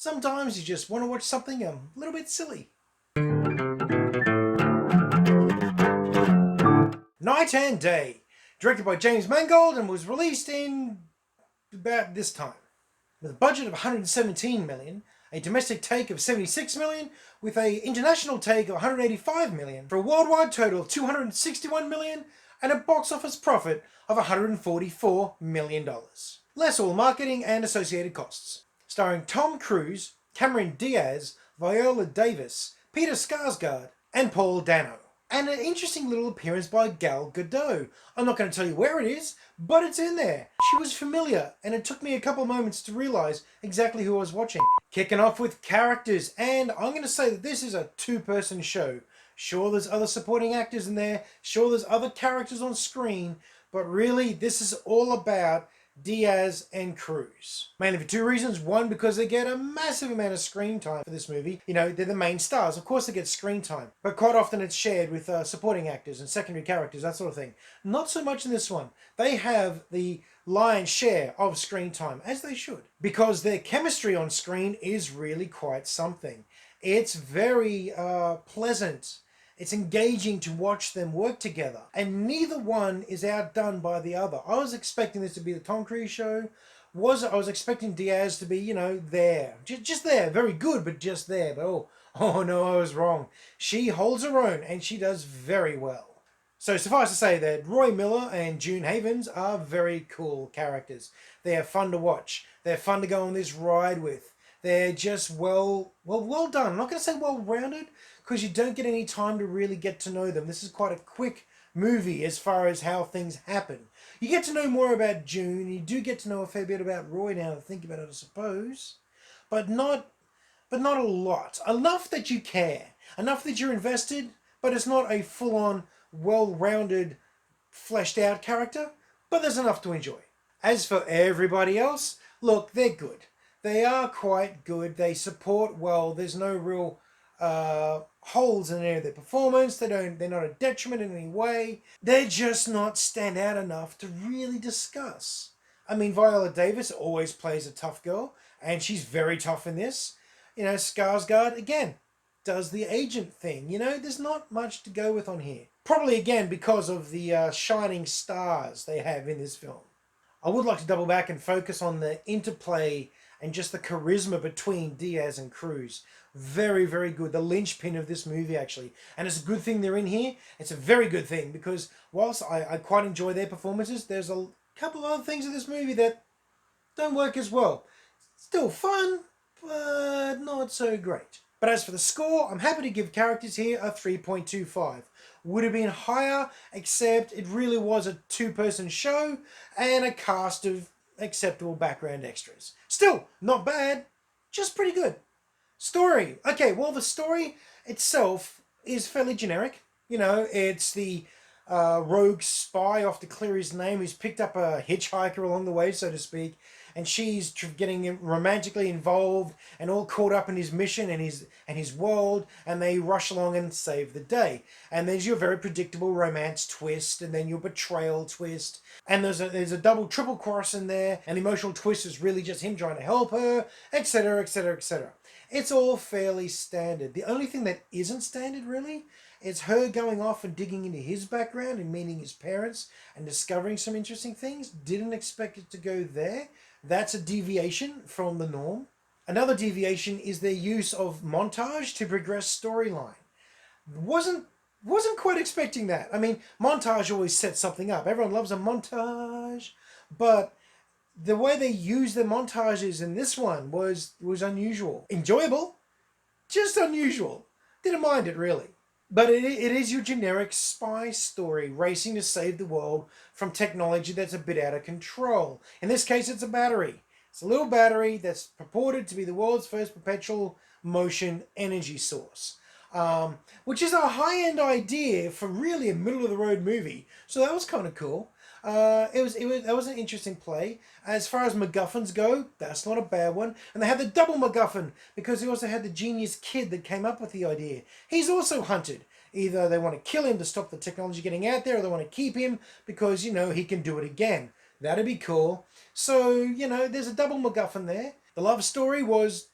Sometimes you just want to watch something a little bit silly. Night and Day, directed by James Mangold and was released in about this time. With a budget of 117 million, a domestic take of 76 million, with a international take of 185 million, for a worldwide total of 261 million, and a box office profit of 144 million dollars. Less all marketing and associated costs. Starring Tom Cruise, Cameron Diaz, Viola Davis, Peter Skarsgård, and Paul Dano. And an interesting little appearance by Gal Gadot. I'm not going to tell you where it is, but it's in there. She was familiar, and it took me a couple moments to realise exactly who I was watching. Kicking off with characters, and I'm going to say that this is a two-person show. Sure, there's other supporting actors in there, sure there's other characters on screen, but really this is all about Diaz and Cruise. Mainly for two reasons. One, because they get a massive amount of screen time for this movie. You know, they're the main stars. Of course they get screen time. But quite often it's shared with supporting actors and secondary characters, that sort of thing. Not so much in this one. They have the lion's share of screen time, as they should. Because their chemistry on screen is really quite something. It's very pleasant. It's engaging to watch them work together. And neither one is outdone by the other. I was expecting this to be the Tom Cruise show. I was expecting Diaz to be, you know, there. Just there. Very good, but just there. But oh no, I was wrong. She holds her own, and she does very well. So suffice to say that Roy Miller and June Havens are very cool characters. They are fun to watch. They're fun to go on this ride with. They're just well done. I'm not going to say well-rounded, because you don't get any time to really get to know them. This is quite a quick movie as far as how things happen. You get to know more about June. You do get to know a fair bit about Roy now to think about it, I suppose. But not a lot. Enough that you care. Enough that you're invested, but it's not a full-on, well-rounded, fleshed-out character. But there's enough to enjoy. As for everybody else, look, they're good. They are quite good. They support well. There's no real holes in any of their performance. They're not a detriment in any way. They're just not stand out enough to really discuss. I mean, Viola Davis always plays a tough girl, and she's very tough in this. You know, Skarsgård, again, does the agent thing. You know, there's not much to go with on here. Probably, again, because of the shining stars they have in this film. I would like to double back and focus on the interplay and just the charisma between Diaz and Cruise. Very, very good. The linchpin of this movie, actually. And it's a good thing they're in here. It's a very good thing, because whilst I quite enjoy their performances, there's a couple of other things in this movie that don't work as well. Still fun, but not so great. But as for the score, I'm happy to give characters here a 3.25. Would have been higher, except it really was a two-person show and a cast of acceptable background extras. Still, not bad, just pretty good. Story. Okay, well, the story itself is fairly generic. You know, it's the rogue spy off to clear his name who's picked up a hitchhiker along the way, so to speak, and she's getting romantically involved and all caught up in his mission and his world, and they rush along and save the day. And there's your very predictable romance twist, and then your betrayal twist, and there's a double triple cross in there, and the emotional twist is really just him trying to help her, etc., etc., etc. It's all fairly standard. The only thing that isn't standard, really, is her going off and digging into his background and meeting his parents and discovering some interesting things. Didn't expect it to go there. That's a deviation from the norm. Another deviation is their use of montage to progress storyline. Wasn't quite expecting that. I mean, montage always sets something up. Everyone loves a montage, but the way they used the montages in this one was unusual. Enjoyable, just unusual. Didn't mind it, really. But it is your generic spy story, racing to save the world from technology that's a bit out of control. In this case, it's a battery. It's a little battery that's purported to be the world's first perpetual motion energy source. Which is a high-end idea for really a middle-of-the-road movie. So that was kind of cool. That was an interesting play. As far as MacGuffins go, that's not a bad one. And they had the double MacGuffin, because they also had the genius kid that came up with the idea. He's also hunted. Either they want to kill him to stop the technology getting out there, or they want to keep him because, you know, he can do it again. That'd be cool. So, you know, there's a double MacGuffin there. The love story was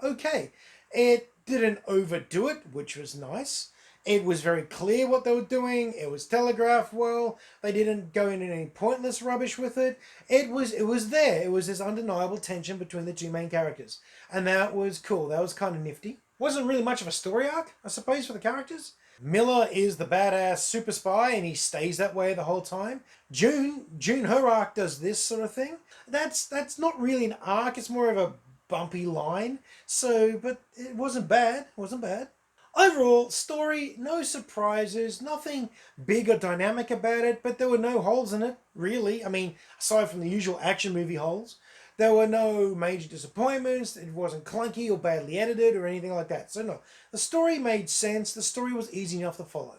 okay. It didn't overdo it, which was nice. It was very clear what they were doing. It was telegraphed well. They didn't go into any pointless rubbish with it. It was there. It was this undeniable tension between the two main characters, and that was cool. That was kind of nifty. Wasn't really much of a story arc, I suppose, for the characters. Miller is the badass super spy, and he stays that way the whole time. June, her arc does this sort of thing. That's not really an arc. It's more of a bumpy line. So, but it wasn't bad. It wasn't bad. Overall, story, no surprises, nothing big or dynamic about it, but there were no holes in it, really. I mean, aside from the usual action movie holes, there were no major disappointments, it wasn't clunky or badly edited or anything like that. So, no, the story made sense, the story was easy enough to follow.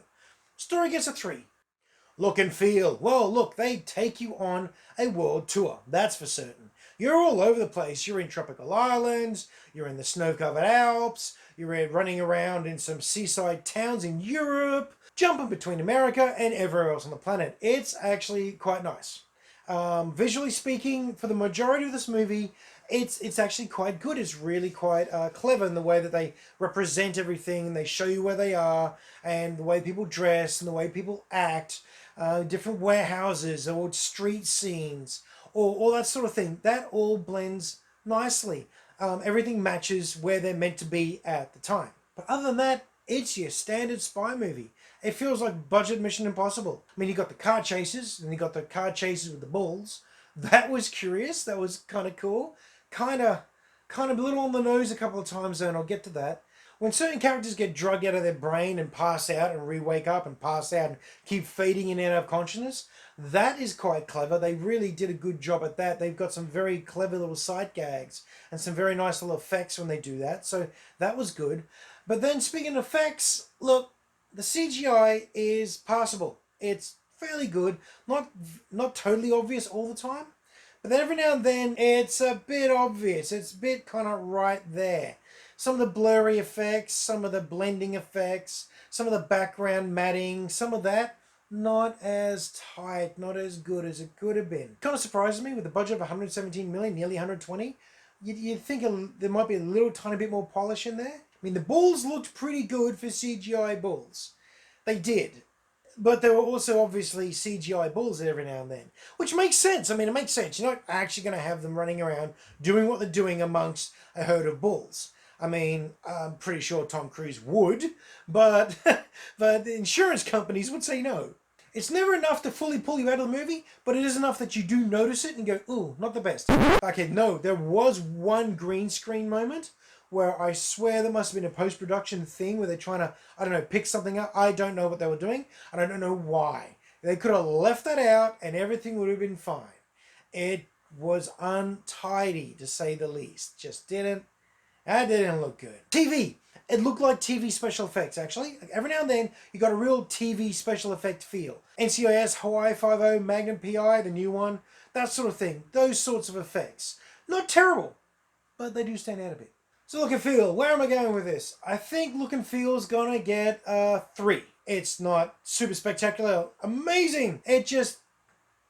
Story gets a 3. Look and feel. Well, look, they take you on a world tour, that's for certain. You're all over the place. You're in tropical islands, you're in the snow-covered Alps, you're running around in some seaside towns in Europe, jumping between America and everywhere else on the planet. It's actually quite nice. Visually speaking, for the majority of this movie, it's actually quite good. It's really quite clever in the way that they represent everything, and they show you where they are, and the way people dress, and the way people act, different warehouses or street scenes, or all that sort of thing. That all blends nicely. Everything matches where they're meant to be at the time. But other than that, it's your standard spy movie. It feels like budget Mission Impossible. I mean, you got the car chases, and you got the car chases with the bulls. That was curious. That was kind of cool. Kind of a little on the nose a couple of times, though, and I'll get to that. When certain characters get drugged out of their brain and pass out and re-wake up and pass out and keep fading in and out of consciousness, that is quite clever. They really did a good job at that. They've got some very clever little sight gags and some very nice little effects when they do that. So that was good. But then speaking of effects, look, the CGI is passable. It's fairly good. Not totally obvious all the time. But then every now and then it's a bit obvious. It's a bit kind of right there. Some of the blurry effects, some of the blending effects, some of the background matting, some of that, not as tight, not as good as it could have been. Kind of surprises me with a budget of 117 million, nearly 120. You'd think there might be a little tiny bit more polish in there. I mean, the bulls looked pretty good for CGI bulls. They did. But there were also obviously CGI bulls every now and then, which makes sense. I mean, it makes sense. You're not actually going to have them running around doing what they're doing amongst a herd of bulls. I mean, I'm pretty sure Tom Cruise would, but but the insurance companies would say no. It's never enough to fully pull you out of the movie, but it is enough that you do notice it and go, ooh, not the best. Okay, no, there was one green screen moment where I swear there must have been a post-production thing where they're trying to, I don't know, pick something up. I don't know what they were doing, and I don't know why. They could have left that out and everything would have been fine. It was untidy, to say the least. That didn't look good. TV. It looked like TV special effects, actually. Every now and then, you got a real TV special effect feel. NCIS, Hawaii Five-0, Magnum PI, the new one, that sort of thing. Those sorts of effects. Not terrible, but they do stand out a bit. So look and feel, where am I going with this? I think look and feel's gonna get a 3. It's not super spectacular, amazing. It just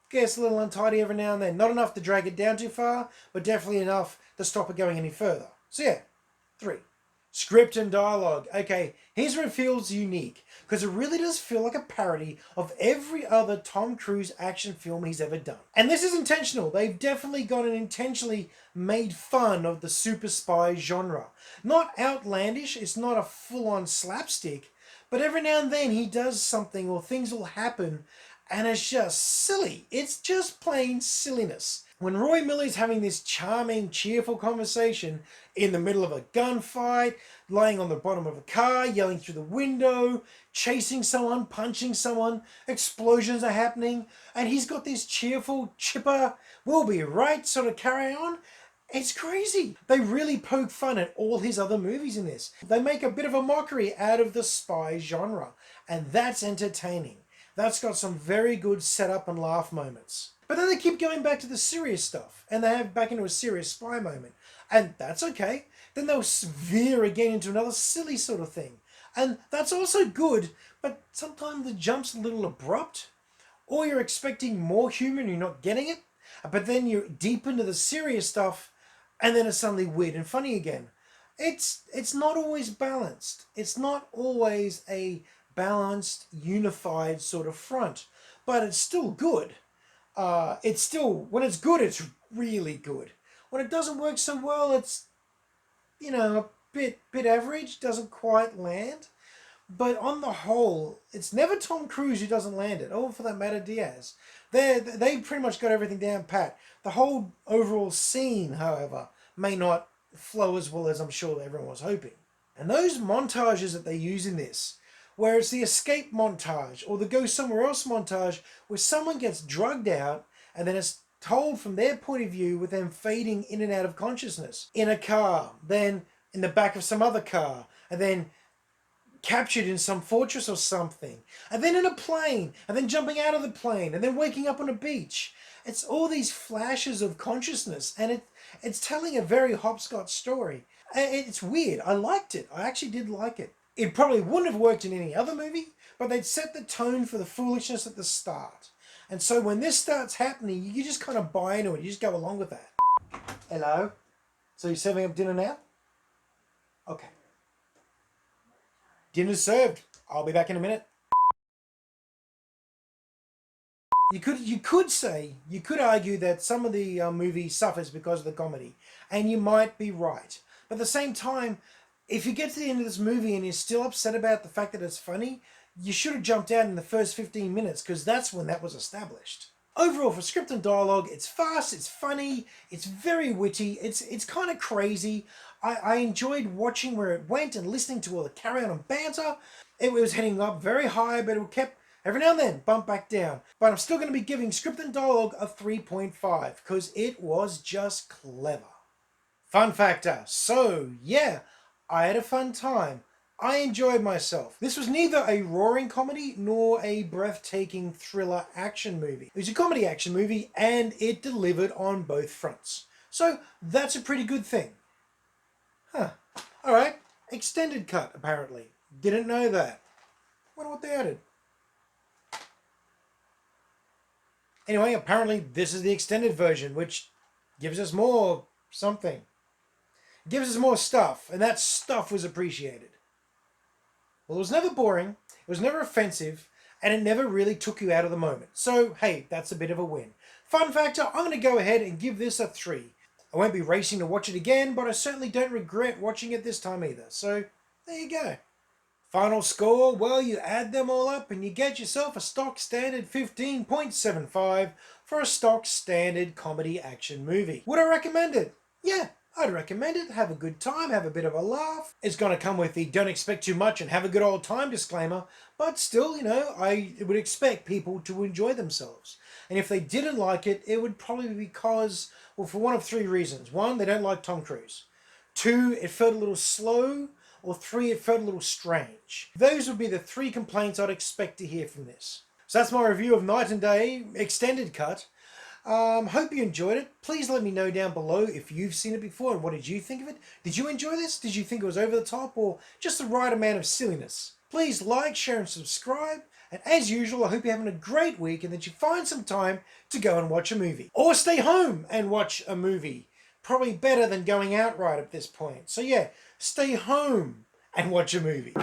gets a little untidy every now and then. Not enough to drag it down too far, but definitely enough to stop it going any further. So yeah, 3. Script and dialogue. Okay, here's where it feels unique, because it really does feel like a parody of every other Tom Cruise action film he's ever done. And this is intentional. They've definitely gone and intentionally made fun of the super spy genre. Not outlandish, it's not a full-on slapstick, but every now and then he does something or things will happen and it's just silly. It's just plain silliness. When Roy Miller's having this charming, cheerful conversation in the middle of a gunfight, lying on the bottom of a car, yelling through the window, chasing someone, punching someone, explosions are happening, and he's got this cheerful, chipper, we'll be right sort of carry on. It's crazy. They really poke fun at all his other movies in this. They make a bit of a mockery out of the spy genre, and that's entertaining. That's got some very good setup and laugh moments. But then they keep going back to the serious stuff, and they have back into a serious spy moment. And that's okay. Then they'll veer again into another silly sort of thing. And that's also good, but sometimes the jump's a little abrupt. Or you're expecting more humor and you're not getting it. But then you're deep into the serious stuff, and then it's suddenly weird and funny again. it's not always balanced. It's not always a balanced, unified sort of front, but it's still good. It's still, when it's good, it's really good. When it doesn't work so well, it's, a bit average, doesn't quite land. But on the whole, it's never Tom Cruise who doesn't land it, or for that matter, Diaz. They pretty much got everything down pat. The whole overall scene, however, may not flow as well as I'm sure everyone was hoping. And those montages that they use in this, where it's the escape montage or the go somewhere else montage, where someone gets drugged out and then it's told from their point of view with them fading in and out of consciousness in a car, then in the back of some other car, and then captured in some fortress or something, and then in a plane, and then jumping out of the plane, and then waking up on a beach. It's all these flashes of consciousness, and it's telling a very hopscotch story. It's weird. I liked it. I actually did like it. It probably wouldn't have worked in any other movie, but they'd set the tone for the foolishness at the start. And so when this starts happening, you just kind of buy into it. You just go along with that. Hello? So you're serving up dinner now? Okay. Dinner's served. I'll be back in a minute. You could argue that some of the movie suffers because of the comedy, and you might be right. But at the same time, if you get to the end of this movie and you're still upset about the fact that it's funny, you should have jumped out in the first 15 minutes, because that's when that was established. Overall, for script and dialogue, it's fast, it's funny, it's very witty, it's kind of crazy. I enjoyed watching where it went and listening to all the carry on and banter. It was heading up very high, but it kept, every now and then, bump back down. But I'm still going to be giving script and dialogue a 3.5, because it was just clever. Fun factor. So, yeah, I had a fun time. I enjoyed myself. This was neither a roaring comedy nor a breathtaking thriller action movie. It was a comedy action movie, and it delivered on both fronts. So that's a pretty good thing. Huh. Alright, extended cut apparently. Didn't know that. Wonder what they added. Anyway, apparently this is the extended version, which gives us more something. Gives us more stuff, and that stuff was appreciated. Well, it was never boring, it was never offensive, and it never really took you out of the moment. So, hey, that's a bit of a win. Fun factor, I'm going to go ahead and give this a 3. I won't be racing to watch it again, but I certainly don't regret watching it this time either. So, there you go. Final score, well, you add them all up and you get yourself a stock standard 15.75 for a stock standard comedy action movie. Would I recommend it? Yeah. I'd recommend it. Have a good time, have a bit of a laugh. It's going to come with the don't expect too much and have a good old time disclaimer, but still, I would expect people to enjoy themselves. And if they didn't like it, it would probably be because, well, for one of 3 reasons. 1, they don't like Tom Cruise. 2, it felt a little slow. Or 3, it felt a little strange. Those would be the 3 complaints I'd expect to hear from this. So that's my review of Night and Day Extended Cut. Hope you enjoyed it. Please let me know down below if you've seen it before and what did you think of it. Did you enjoy this? Did you think it was over the top or just the right amount of silliness? Please like, share and subscribe. And as usual, I hope you're having a great week and that you find some time to go and watch a movie. Or stay home and watch a movie. Probably better than going out right at this point. So yeah, stay home and watch a movie.